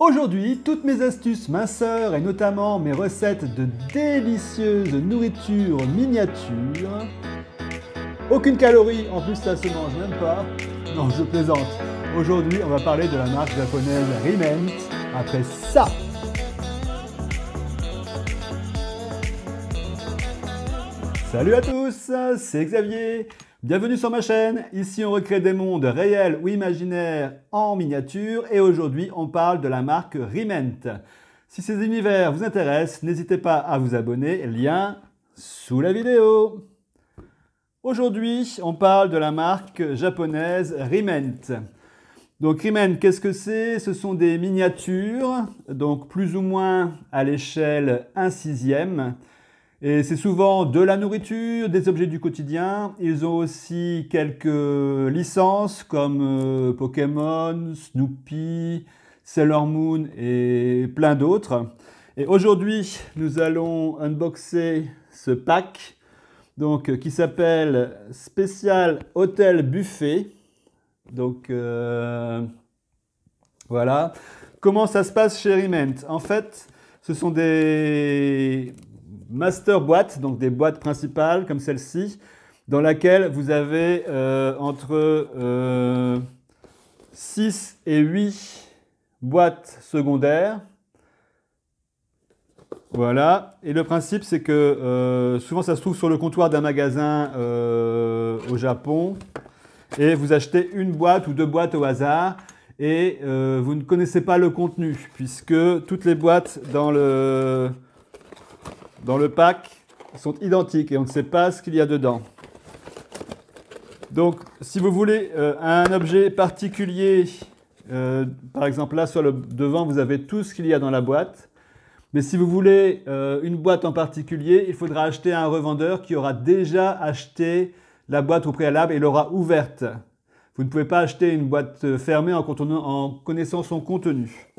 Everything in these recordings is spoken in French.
Aujourd'hui, toutes mes astuces minceur et notamment mes recettes de délicieuse nourriture miniature. Aucune calorie, en plus ça se mange même pas. Non, je plaisante. Aujourd'hui, on va parler de la marque japonaise Riment. Après ça. Salut à tous, c'est Xavier. Bienvenue sur ma chaîne. Ici, on recrée des mondes réels ou imaginaires en miniature. Et aujourd'hui, on parle de la marque Riment. Si ces univers vous intéressent, n'hésitez pas à vous abonner. Lien sous la vidéo. Aujourd'hui, on parle de la marque japonaise Riment. Donc Riment, qu'est-ce que c'est? Ce sont des miniatures, donc plus ou moins à l'échelle 1/6. Et c'est souvent de la nourriture, des objets du quotidien. Ils ont aussi quelques licences comme Pokémon, Snoopy, Sailor Moon et plein d'autres. Et aujourd'hui, nous allons unboxer ce pack donc, qui s'appelle Spécial Hôtel Buffet. Donc voilà. Comment ça se passe chez Riment? En fait, ce sont des master boîtes, donc des boîtes principales comme celle-ci, dans laquelle vous avez entre 6 et 8 boîtes secondaires. Voilà. Et le principe, c'est que souvent ça se trouve sur le comptoir d'un magasin au Japon. Et vous achetez une boîte ou deux boîtes au hasard. Et vous ne connaissez pas le contenu, puisque toutes les boîtes dans le pack sont identiques et on ne sait pas ce qu'il y a dedans. Donc, si vous voulez un objet particulier, par exemple là sur le devant, vous avez tout ce qu'il y a dans la boîte. Mais si vous voulez une boîte en particulier, il faudra acheter à un revendeur qui aura déjà acheté la boîte au préalable et l'aura ouverte. Vous ne pouvez pas acheter une boîte fermée en connaissant son contenu.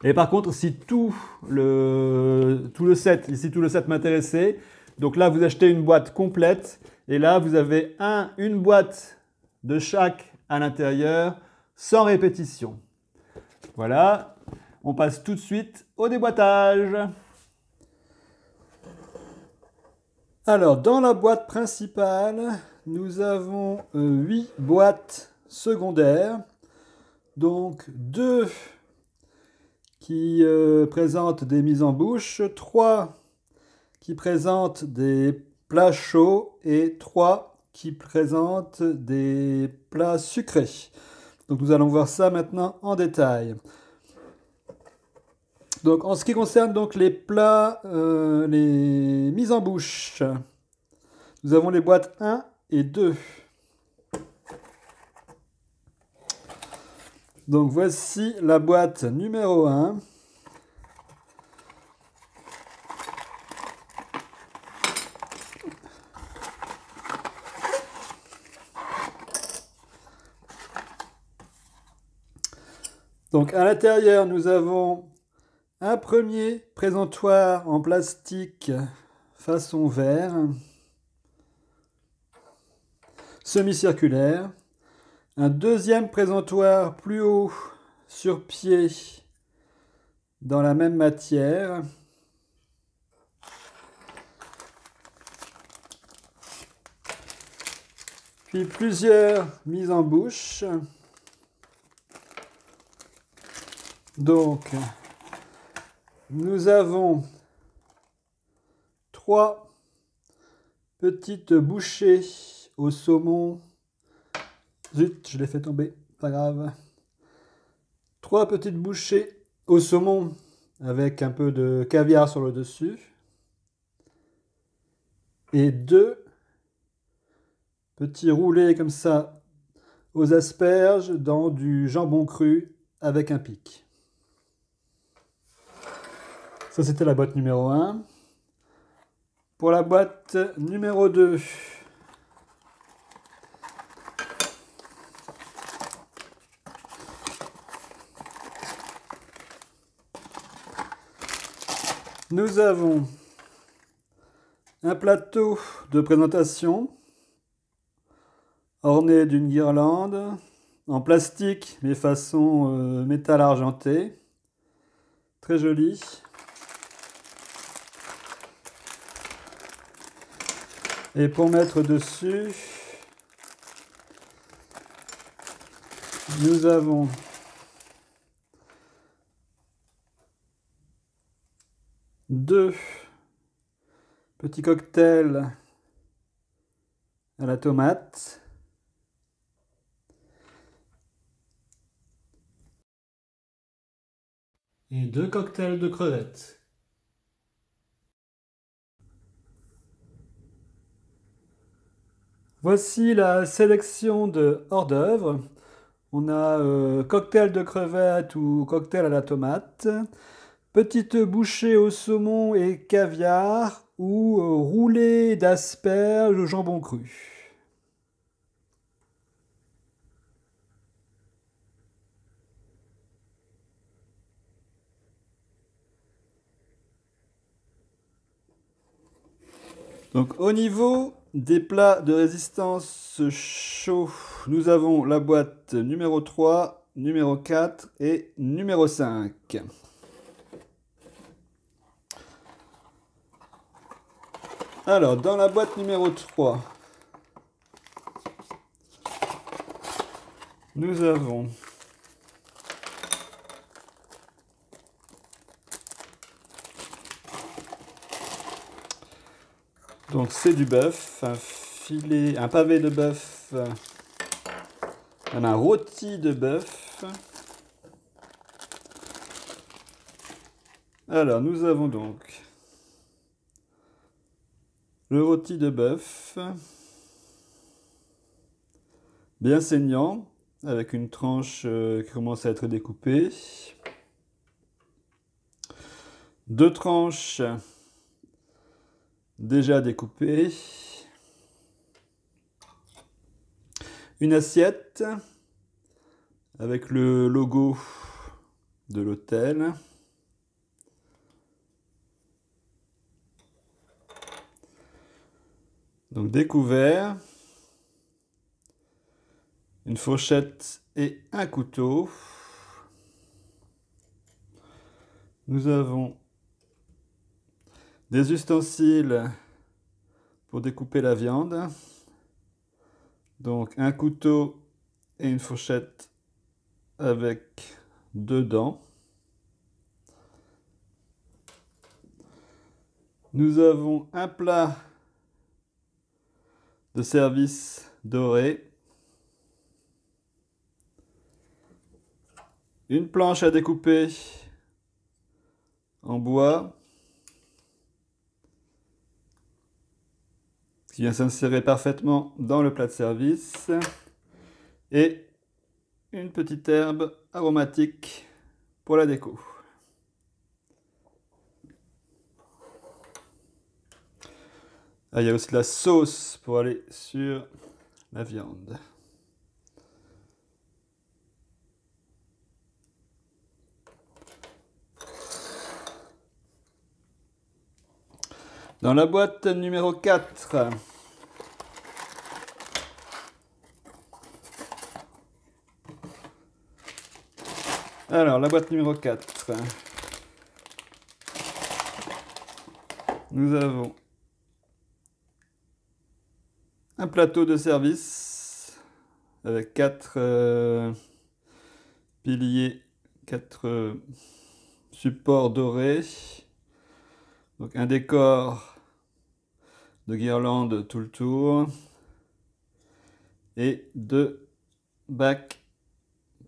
Et par contre, si tout le set m'intéressait, donc là, vous achetez une boîte complète. Et là, vous avez une boîte de chaque à l'intérieur, sans répétition. Voilà. On passe tout de suite au déboîtage. Alors, dans la boîte principale, nous avons 8 boîtes secondaires. Donc, 2 qui présentent des mises en bouche, 3 qui présentent des plats chauds et 3 qui présentent des plats sucrés. Donc, nous allons voir ça maintenant en détail. Donc, en ce qui concerne donc les plats, les mises en bouche, nous avons les boîtes 1 et 2. Donc, voici la boîte numéro 1. Donc, à l'intérieur, nous avons un premier présentoir en plastique façon verre, semi-circulaire. Un deuxième présentoir plus haut sur pied dans la même matière. Puis plusieurs mises en bouche. Donc, nous avons 3 petites bouchées au saumon. Zut, je l'ai fait tomber, pas grave. 3 petites bouchées au saumon avec un peu de caviar sur le dessus. Et 2 petits roulés comme ça aux asperges dans du jambon cru avec un pic. Ça, c'était la boîte numéro 1. Pour la boîte numéro 2, nous avons un plateau de présentation orné d'une guirlande en plastique mais façon métal argenté. Très joli. Et pour mettre dessus, nous avons deux petits cocktails à la tomate. Et deux cocktails de crevettes. Voici la sélection de hors-d'œuvre. On a cocktail de crevettes ou cocktail à la tomate, petite bouchée au saumon et caviar ou roulé d'asperges au jambon cru. Donc au niveau des plats de résistance chaud, nous avons la boîte numéro 3, numéro 4 et numéro 5. Alors, dans la boîte numéro 3, nous avons donc c'est du bœuf, un filet, un pavé de bœuf, un rôti de bœuf. Alors, nous avons donc le rôti de bœuf, bien saignant, avec une tranche qui commence à être découpée. Deux tranches déjà découpées. Une assiette avec le logo de l'hôtel. Donc découvert, une fourchette et un couteau. Nous avons des ustensiles pour découper la viande. Donc un couteau et une fourchette avec deux dents. Nous avons un plat de service doré. Une planche à découper en bois qui vient s'insérer parfaitement dans le plat de service et une petite herbe aromatique pour la déco. Ah, il y a aussi la sauce pour aller sur la viande. Dans la boîte numéro 4, alors la boîte numéro 4, nous avons un plateau de service avec 4 piliers, 4 supports dorés. Donc un décor de guirlande tout le tour et 2 bacs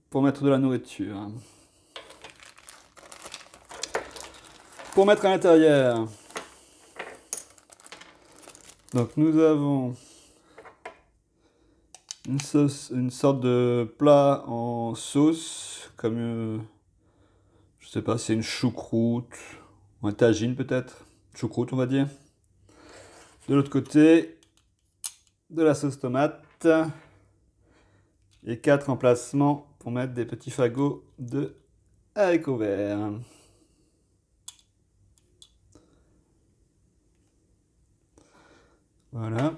pour mettre de la nourriture. Pour mettre à l'intérieur, donc nous avons une sorte de plat en sauce, comme je sais pas, c'est une choucroute ou un tagine peut-être, choucroute on va dire. De l'autre côté, de la sauce tomate et 4 emplacements pour mettre des petits fagots de haricots verts. Voilà.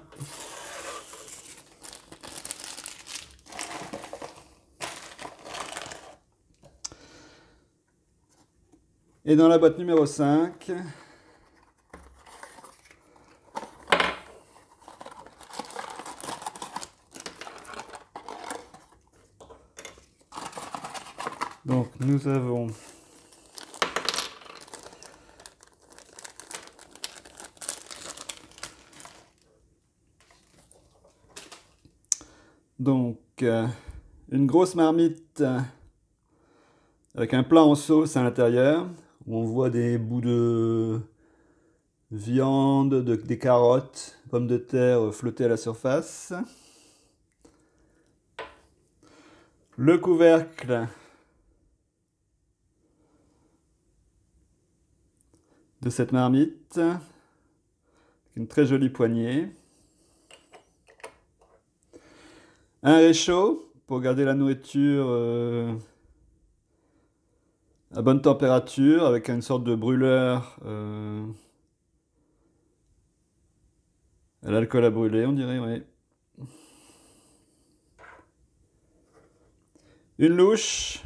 Et dans la boîte numéro 5, donc nous avons donc une grosse marmite avec un plat en sauce à l'intérieur, où on voit des bouts de viande, des carottes, pommes de terre flottées à la surface. Le couvercle de cette marmite, une très jolie poignée. Un réchaud pour garder la nourriture à bonne température avec une sorte de brûleur à l'alcool à brûler, on dirait, oui. Une louche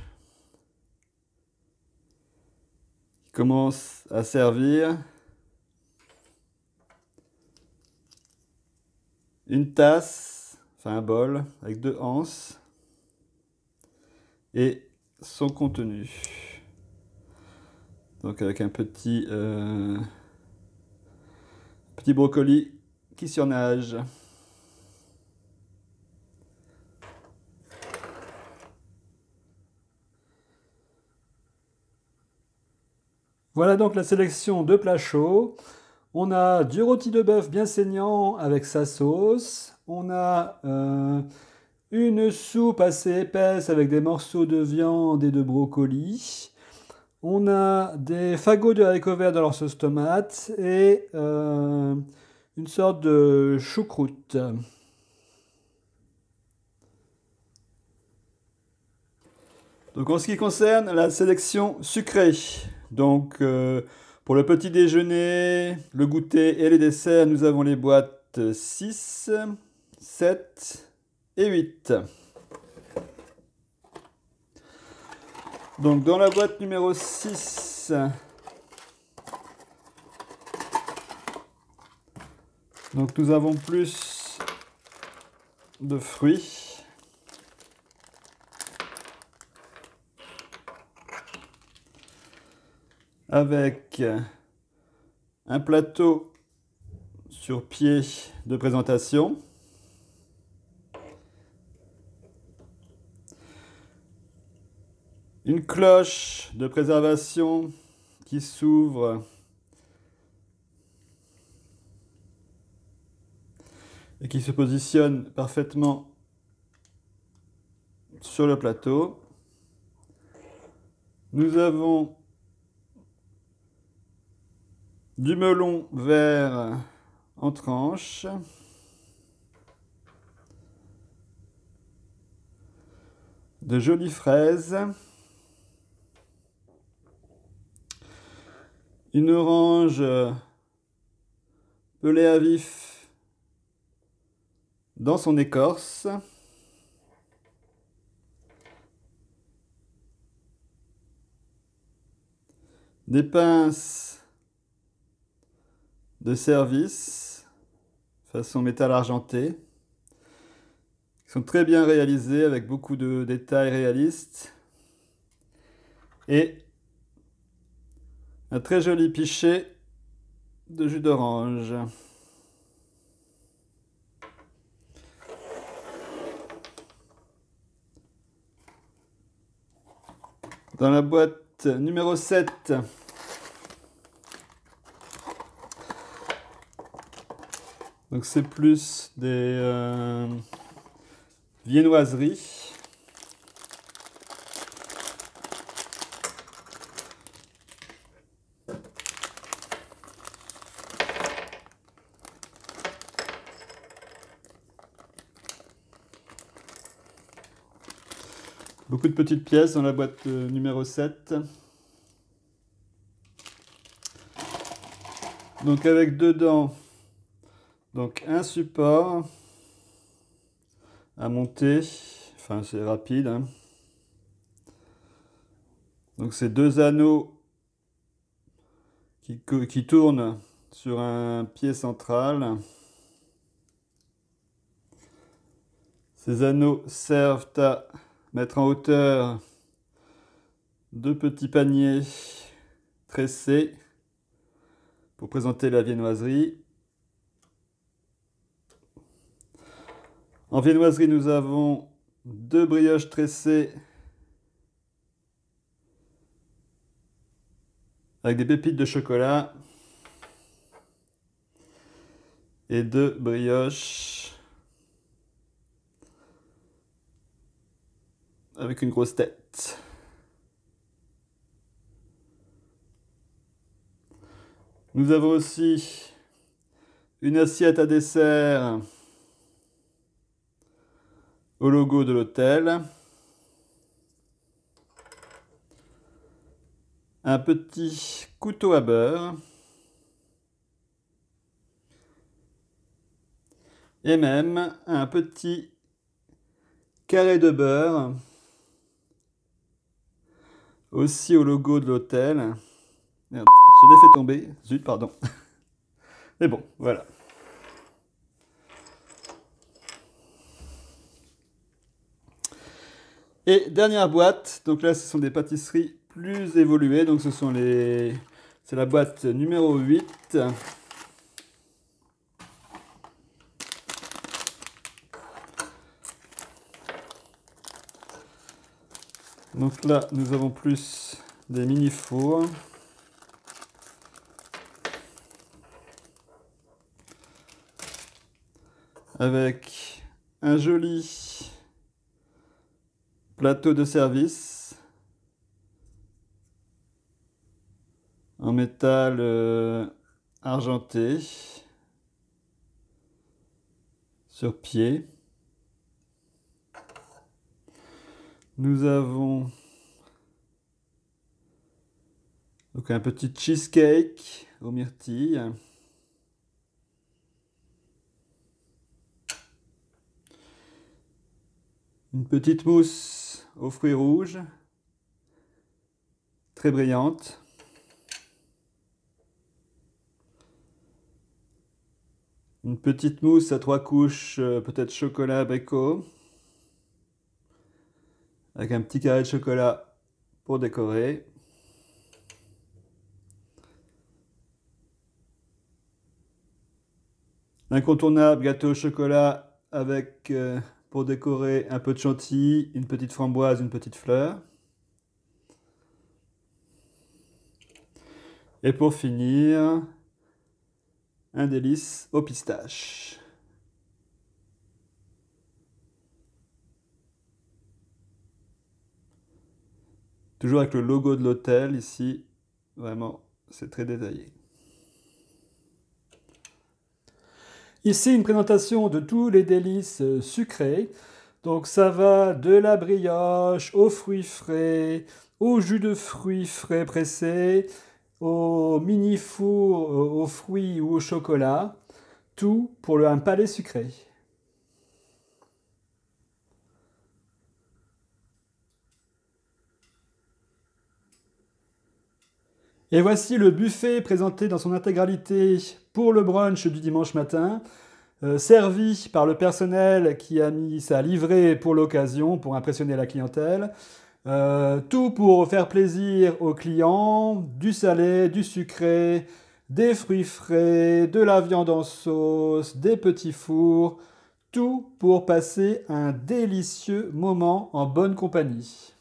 qui commence à servir. Une tasse, enfin un bol avec 2 anses et son contenu. Donc avec un petit brocoli qui surnage. Voilà donc la sélection de plats chauds. On a du rôti de bœuf bien saignant avec sa sauce. On a une soupe assez épaisse avec des morceaux de viande et de brocoli. On a des fagots de haricots verts dans leur sauce tomate et une sorte de choucroute. Donc en ce qui concerne la sélection sucrée, donc pour le petit déjeuner, le goûter et les desserts, nous avons les boîtes 6, 7 et 8. Donc dans la boîte numéro 6, donc nous avons plus de fruits. Avec un plateau sur pied de présentation. Une cloche de préservation qui s'ouvre et qui se positionne parfaitement sur le plateau. Nous avons du melon vert en tranches. De jolies fraises. Une orange pelée à vif dans son écorce. Des pinces de service, façon métal argenté, qui sont très bien réalisées avec beaucoup de détails réalistes. Et un très joli pichet de jus d'orange. Dans la boîte numéro 7, donc c'est plus des viennoiseries. Beaucoup de petites pièces dans la boîte numéro 7. Donc avec dedans donc un support à monter, enfin c'est rapide, hein. Donc c'est 2 anneaux qui tourne sur un pied central. Ces anneaux servent à mettre en hauteur deux petits paniers tressés pour présenter la viennoiserie. En viennoiserie, nous avons deux brioches tressées avec des pépites de chocolat et deux brioches avec une grosse tête. Nous avons aussi une assiette à dessert au logo de l'hôtel. Un petit couteau à beurre. Et même un petit carré de beurre. Aussi au logo de l'hôtel. Merde, je l'ai fait tomber. Zut, pardon. Mais bon, voilà. Et dernière boîte, donc là ce sont des pâtisseries plus évoluées, donc c'est la boîte numéro 8. Donc là nous avons plus des mini fours. Avec un joli plateau de service en métal argenté sur pied. Nous avons donc un petit cheesecake aux myrtilles. Une petite mousse aux fruits rouges, très brillante. Une petite mousse à 3 couches, peut-être chocolat abricot, avec un petit carré de chocolat pour décorer. L'incontournable gâteau au chocolat avec, pour décorer, un peu de chantilly, une petite framboise, une petite fleur. Et pour finir, un délice aux pistaches. Toujours avec le logo de l'hôtel ici, vraiment, c'est très détaillé. Ici, une présentation de tous les délices sucrés. Donc ça va de la brioche aux fruits frais, au jus de fruits frais pressés, au mini four aux fruits ou au chocolat. Tout pour un palais sucré. Et voici le buffet présenté dans son intégralité pour le brunch du dimanche matin, servi par le personnel qui a mis sa livrée pour l'occasion, pour impressionner la clientèle. Tout pour faire plaisir aux clients, du salé, du sucré, des fruits frais, de la viande en sauce, des petits fours, tout pour passer un délicieux moment en bonne compagnie.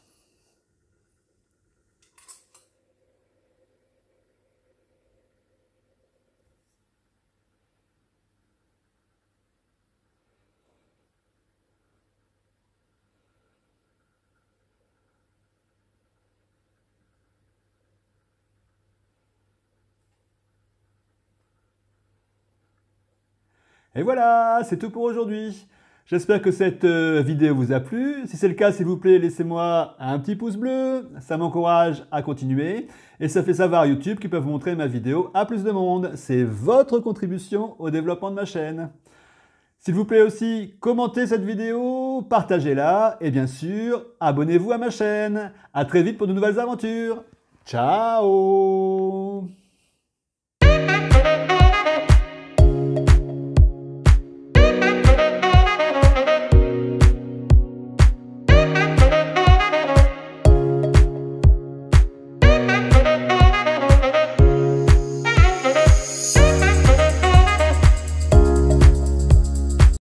Et voilà, c'est tout pour aujourd'hui. J'espère que cette vidéo vous a plu. Si c'est le cas, s'il vous plaît, laissez-moi un petit pouce bleu. Ça m'encourage à continuer. Et ça fait savoir à YouTube qu'ils peuvent montrer ma vidéo à plus de monde. C'est votre contribution au développement de ma chaîne. S'il vous plaît aussi, commentez cette vidéo, partagez-la et bien sûr, abonnez-vous à ma chaîne. À très vite pour de nouvelles aventures. Ciao!